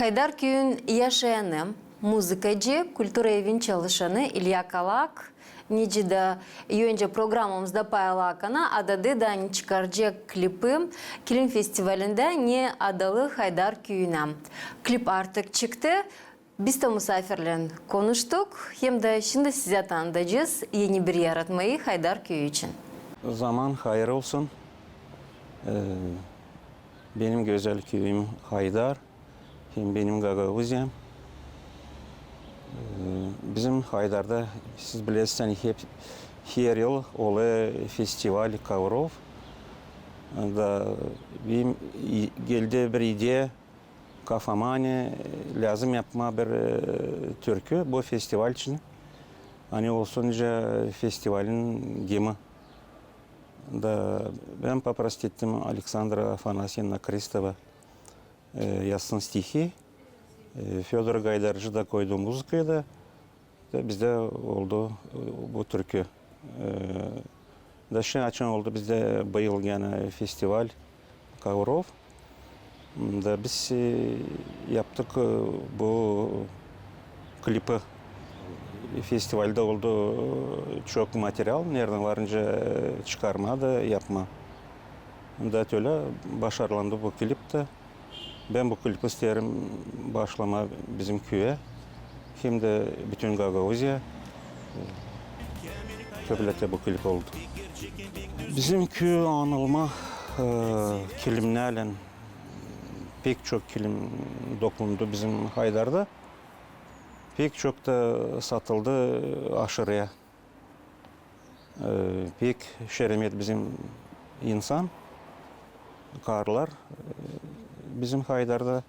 Haydar köyün yaşayanı, muzikacı, kültür evin çalışanı İlya Kalak, Nicide önce programımızda paylaşana adadan çıkaracak klipi Kilim Festivali'nde Ne Adalı Haydar köyüne. Klip artık çıktı. Biz de misafirle konuştuk. Hem de şimdi size tanıtacağız yeni bir yaratmayı Haydar köyü için. Zaman hayır olsun. Benim güzel köyüm Haydar. Hem benim Gagavuzem. Bizim Haydar'da siz bilirsiniz hep her yıl oluyor festival kavrov. Da benim geldi bir idea kafama hani lazım yapma bir türkü bu festival için. Hani olsunca festivalin gemi. Da ben попросил ettim Alexandra Afanasyevna Kristova yazsın stihi. Fyodor Gaydarcı da koydu muzikayı da bizde oldu bu türkü. Da şey açın oldu bizde bu yıl yani festival Kavrov. Da biz yaptık bu klipi. Festivalde oldu çok materyal. Nereden varınca çıkarma da yapma. Da öyle başarılandı bu klip de. Ben bu klipi isterim başlama bizim köye. Hem de bütün Gagavuzya. Köprülete bu klip oldu. Bizim köy anılma kilimlerle pek çok kilim dokundu bizim Haydar'da. Pek çok da satıldı aşırıya. Pek şeremet bizim insan, karlar. Bizim Haydar'da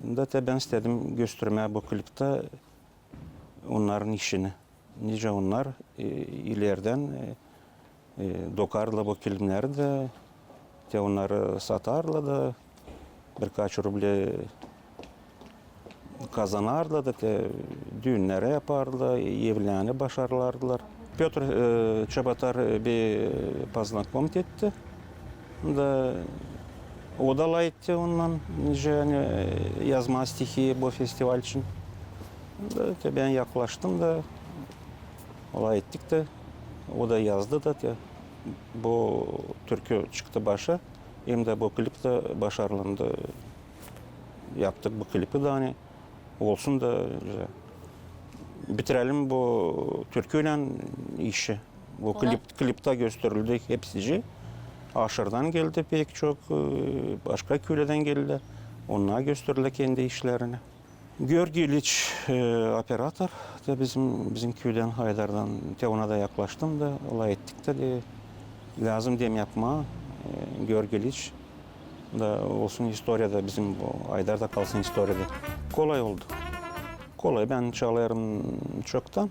da ben istedim göstermeye bu klipte onların işini. Nice onlar ileriden dokarla bu kilimleri de onları satarla da birkaç ruble kazanarlar da düğünlere yaparlar, evlerini başarılardılar. Piotr Çabatar bir познакомить etti. Da o da etti ondan yani yazma stihi bu festival için. Da ben yaklaştım da olay ettik de o da yazdı da bu türkü çıktı başa. Hem de bu klip de başarılandı. Yaptık bu klipi de hani olsun da bitirelim bu türküyle işi. Bu klipte gösterildi hepsici. Aşırıdan geldi pek çok, başka köylerden geldi. Onlar gösterildi kendi işlerini. Georgi İliç operatör da bizim köyden Haydar'dan ona da yaklaştım da olay ettik de lazım diyeyim yapma Georgi İliç. Da olsun historiada bizim bu Haydar'da kalsın historiada. Kolay oldu. Kolay ben çalarım çoktan.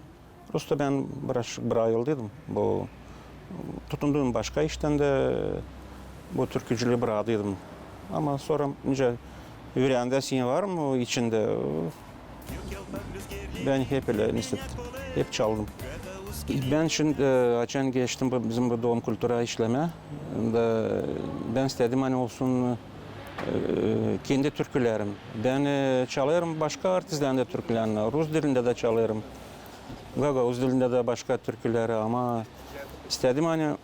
Prosta ben bir ayıldıydım. Bu tutunduğum başka işten de bu türkücülüğü bırakıyordum. Ama sonra önce öğrendesin var mı içinde? Ben hep öyle hep çaldım. Ben şimdi açan geçtim bizim bu doğum kültürü işleme. Ben istedim hani olsun kendi türkülerim. Ben çalarım başka artistlerin de türkülerini. Rus dilinde de çalarım. Gagavuz dilinde de başka türküleri ama istedim hani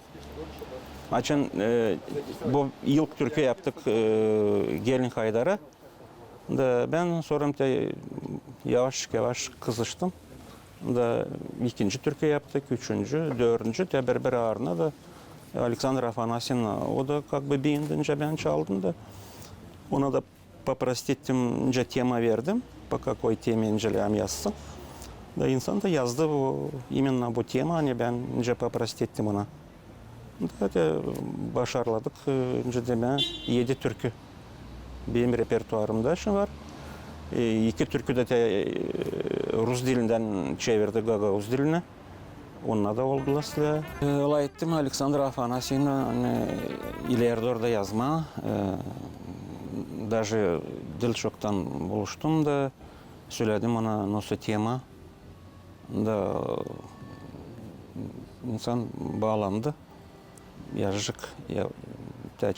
açan bu ilk türkü yaptık Gelin Haydar'a. Ben sonra yavaş yavaş kızıştım. Da ikinci türkü yaptık, üçüncü, dördüncü bir ağırına da Alexandra Afanasyevna o da beğendince ben çaldım da ona da попросить ettim, tema verdim. Po какой теме inceleyem yazsın. Da insan da yazdı imенно bu tema hani ben попросить ettim ona. Da başarıladık. Ben 7 türkü benim repertuarımda şu var. 2 türkü de Rus dilinden çevirdi Gagavuz diline. Onunla da oldular size. Olay ettim Alexandra Afanasyevna hani, ileride orada yazma. Даже dil çoktan buluştum da söyledim ona nasıl tema. Da insan bağlandı. Yazık,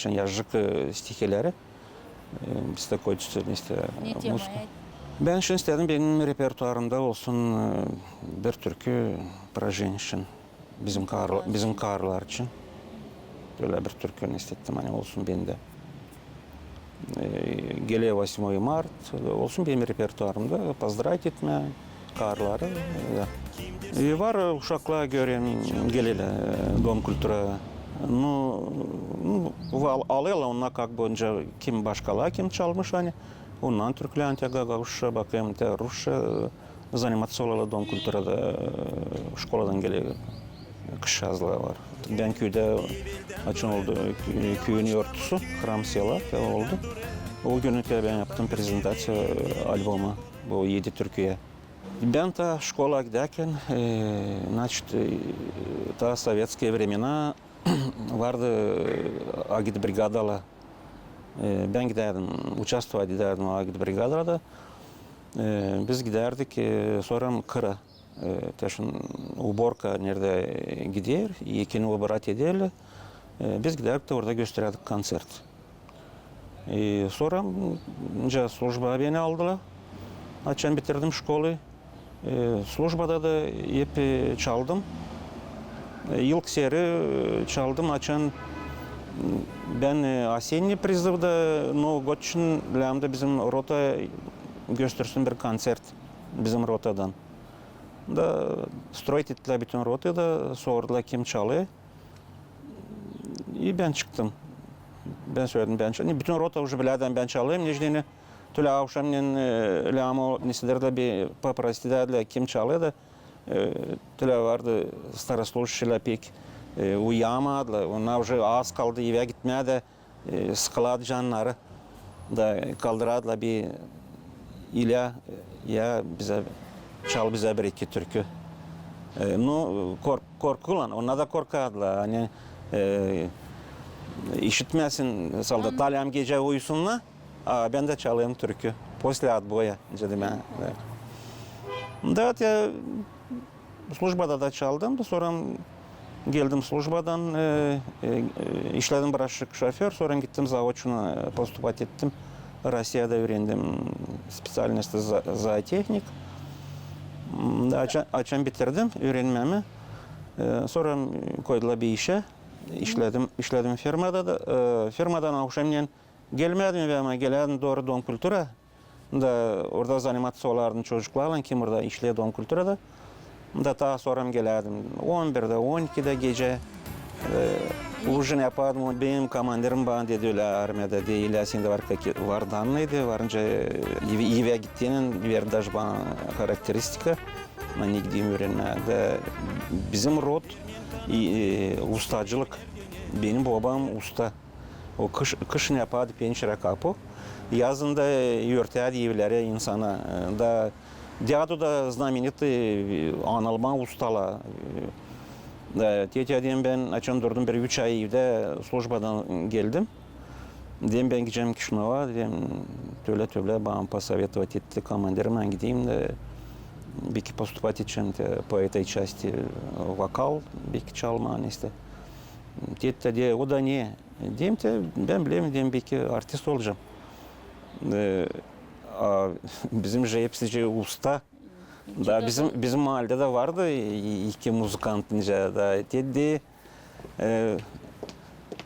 yazık stihileri. Bizde koyucusu işte. Ne temaya? Ben şunu istedim, benim repertuarımda olsun bir türkü про женщин. Bizim karılar için. Böyle bir türkü istedim, hani olsun bende. Gele 8 Mart olsun benim repertuarımda, pozdravить etme karıları. Var uşaklar göreyim, geleli Dom Kultura. Ну, alıyorlar onlar как бы önce kim başkalar kim çalmış hani. Ondan Türklen Rusça bakayım da Rusça заниматься olalı Dom Kultura'da şkoladan geliyor. Kış yazlığı var. Ben köyde açın oldu. Köyün yortusu, Hram Sela oldu. O günü ben yaptım prezentasiya albomu bu 7 Türkiye. Ben ta школа giderken, значит, ta советские времена vardı agitbrigadalar. Ben giderdim, участвовать ederdim agitbrigadada. Biz giderdik, sonra Kıra. Taşın уборка nerede gider, yekini obarat ederler. Biz giderdik de orada gösterdik konsert. Sonra служба beni aldılar. Açan bitirdim şkolu. Службада da hep çaldım. Yılk seri çaldım. Açan ben осенний призывda Новый год için Lam'da bizim rota göstersin bir konsert bizim rotadan. Da stроить ettiler bütün rotayı da sordular kim çalıyor. Ben çıktım. Ben söyledim ben çalayım. Bütün rota уже biladan ben çalayım. Necdeni tüle avşamnen Lam'ı nesidirde bir paprasti dediler kim çalıyor da tüle vardı старослужащийler pek uyuyamadılar. Onlar уже az kaldı eve gitmeye de sıkıladı canları da kaldıradılar bir İlya ya bize çal bize bir iki türkü. Korkulan, onlar da korkardılar. Hani işitmesin salda talyam gece uyusunla, ben de çalayım türkü. После отбоя dedim ben. Evet ya службада da çaldım da sonra geldim службадан işledim bırakık şoför sonra gittim zaочно поступать ettim. Rusya'da öğrendim spesialnosti zootehnik. Açan bitirdim öğrenmemi. Sonra koydular bir işe. İşledim firmada da. Firmadan akşamleyin gelmedim ama geldim doğru Dom Kultura. Da orada zanimatsolardan çocuklarla kim orada işliyor Dom Kultura'da. Da daha sonra geldim 11'de 12'de gece ужин yapardım. Benim komanderim bana dedi armiyada değil. Sende var danlıydı. Varınca eve gittiğinin verdi даже bana karakteristika. Ben gideyim öğrenmeye. Bizim rot ustacılık. Benim babam usta. O kışın yapardı pençere kapı. Yazında yörterdi evlere insana. Da Diyadu da знаменитый anılma ustala. Tetyadan ben açan durdum bir 3 ay evde службадан geldim. Dedim ben gideceğim Kişinova, dedim töle bana посоветовать etti komanderim ben gideyim de belki поступать edeceğim по этой части vokal, belki çalma işte. Dedi de o da niye? Dedim de ben bileyim dedim belki artist olacağım. Bizim hepsi usta. Da bizim mahallede de vardı iki muzikant da dedi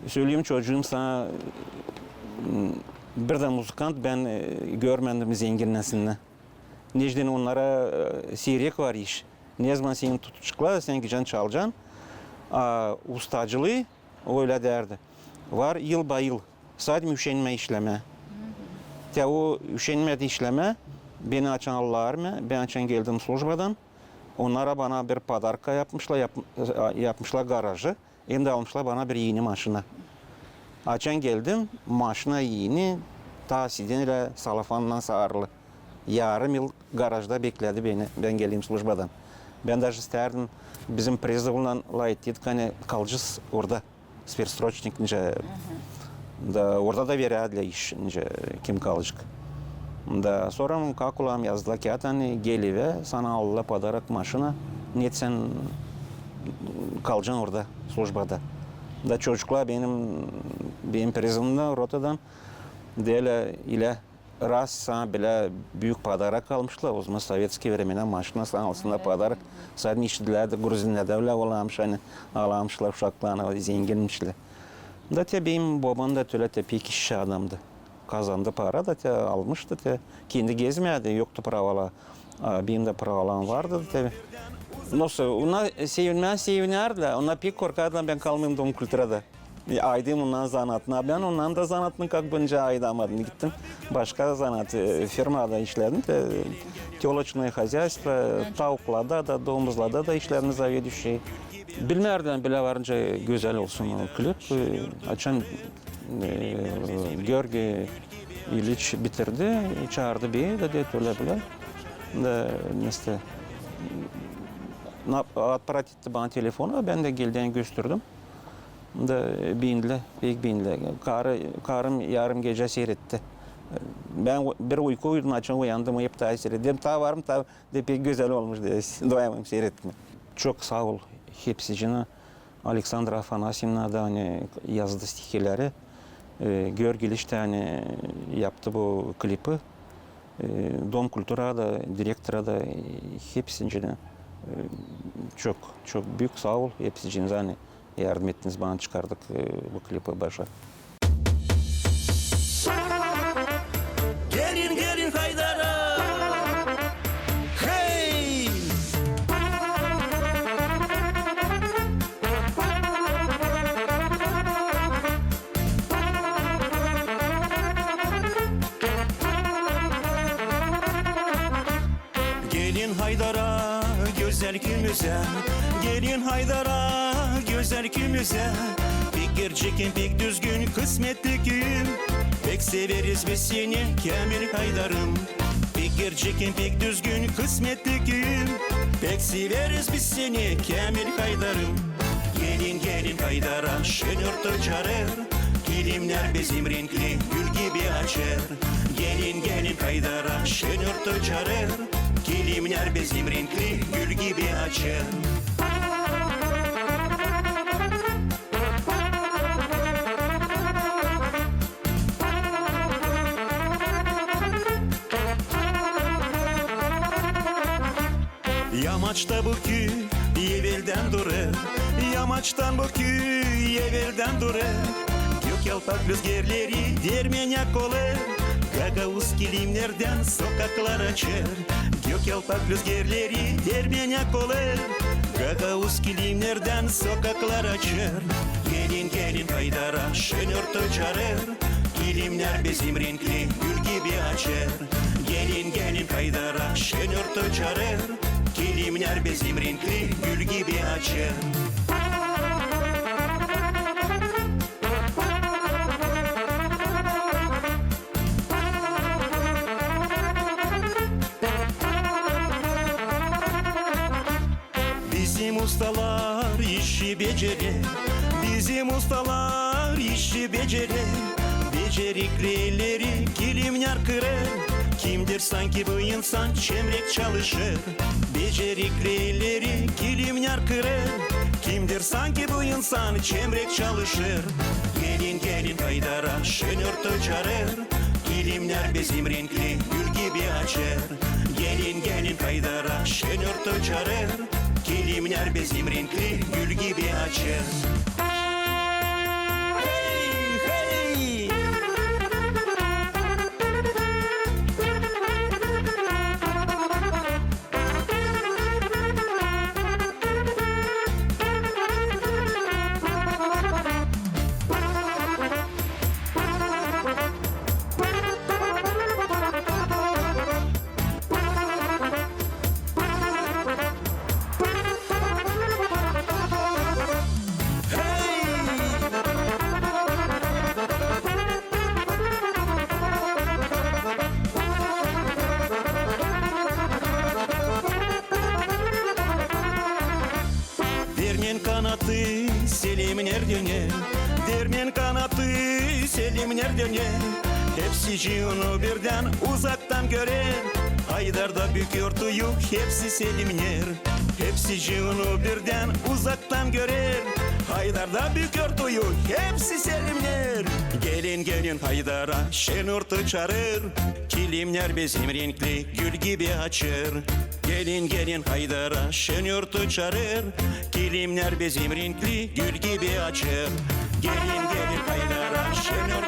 söyleyeyim çocuğum sana bir de muzikant ben görmedim zengin neslini. Necden onlara seyrek var iş. Ne zaman seni tutuşukla sen gideceksin çalacaksın. Ustacılığı öyle derdi. Var yıl bayıl. Sadece üşenme işleme. O üşenmedi işleme. Beni açan Allah'ar mı? Ben açan geldim службадан. Onlara bana bir padarka yapmışlar garajı. Hem de almışlar bana bir yeni maşına. Açan geldim, maşına yeni, tahsiden ile salafanla sarılı. Yarım yıl garajda bekledi beni, ben geleyim службадан. Ben de isterdim, bizim призывla layık dedik, hani kalacağız orada, сверхсрочник, da orada da veradiler iş, kim kalacak. Da sonra kakulam yazdılar ki hani gel ve sana Allah padarak maşına net sen kalacaksın orada службада. Da çocuklar benim prizimde rotadan Dele ile rast sana bile büyük padarak almışlar. O zaman Sovetski vremena maşına sana alsınlar padarak. Zaten işçiler de Gruzinler de öyle olamış hani alamışlar uşaklarına zenginmişler. Da te benim babam da öyle te pek işçi adamdı. Kazandı para da te almıştı te. Kendi gezmedi yoktu paravala. Benim de paralan vardı tabi. Nasıl? Ona sevinirler. Ona pek korkarlar ben kalmayayım dom kültürede. Aydım ondan zanatına. Ben ondan da zanatını kak bunca aydamadım. Gittim başka zanat firmada işledim. Tiyoloçное хозяйство, tavuklarda da domuzlarda da işlerini zavediyor. Bilmerden bile varınca güzel olsun o klip. Açan Georgi İliç bitirdi. Çağırdı bir de öyle bile. İşte atparat etti bana telefonu, ben de geldiğini gösterdim. Pek beyinli. Karım yarım gece seyretti. Ben bir uyku uyudum, açın uyandım, hep daha seyrettim. Ta varım, ta de pek güzel olmuş diye doyamam seyretme. Çok sağ ol hepsicine. Aleksandra Afanasyevna da hani yazdı stihleri. Görgiliş de hani yaptı bu klipi. Dom Kultura da, direktora da hepsicine çok büyük sağ ol. Hepsicinize hani yardım ettiniz, bana çıkardık bu klipi başa. Gelin Haydar'a, hey! Gelin Haydar'a, güzel kümüze, gelin Haydar'a, güzel kümüze. Pek gerçekin pek düzgün kısmetli gün. Pek severiz biz seni Kamil Haydar'ım. Pek gerçekin pek düzgün kısmetli gün. Pek severiz biz seni Kamil Haydar'ım. Gelin Haydar'a şenör töçarer. Kilimler bizim renkli gül gibi açar. Gelin Haydar'a şenör töçarer. Kilimler bizim renkli gül gibi açar. Yamaçta bu köy evvelden durar. Yamaçtan bu köy evvelden durar. Gök yalpak rüzgarları dermenyak olur. Gagavuz kilimlerden sokaklar açar. Gök yalpak rüzgarları dermenyak olur. Gagavuz kilimlerden sokaklar açar. Gelin Haydar'a şenör töçarer. Kilimler bizim renkli gül gibi açar. Gelin Haydar'a şenör töçarer. Kilimler bizim renkli gül gibi açar. Bizim ustalar işi becerir. Bizim ustalar işi becerir. Becerikli elleri kilimler kırar. Kimdir sanki bu insan çemrek çalışır. Becerikli elleri kilimler kırar. Kimdir sanki bu insan çemrek çalışır. Gelin Haydar'a şenör töçarer. Kilimler bizim renkli gül gibi açar. Gelin Haydar'a şenör töçarer. Kilimler bizim renkli gül gibi açar. Dermen kanatı selimler döner. Dermen kanatı selimler döner. Hepsi onu birden uzaktan görer. Haydar'da büküyor tuyu hepsi selimler. Hepsi onu birden uzaktan görer. Haydar'da büküyor tuyu hepsi selimler. Gelin gelin Haydar'a şenurtu çağırır. Kilimler bizim renkli gül gibi açır. Gelin gelin Haydar'a şenurtu çağırır. Kilimler bizim renkli gül gibi açır. Gelin gelin Haydar'a şenurtu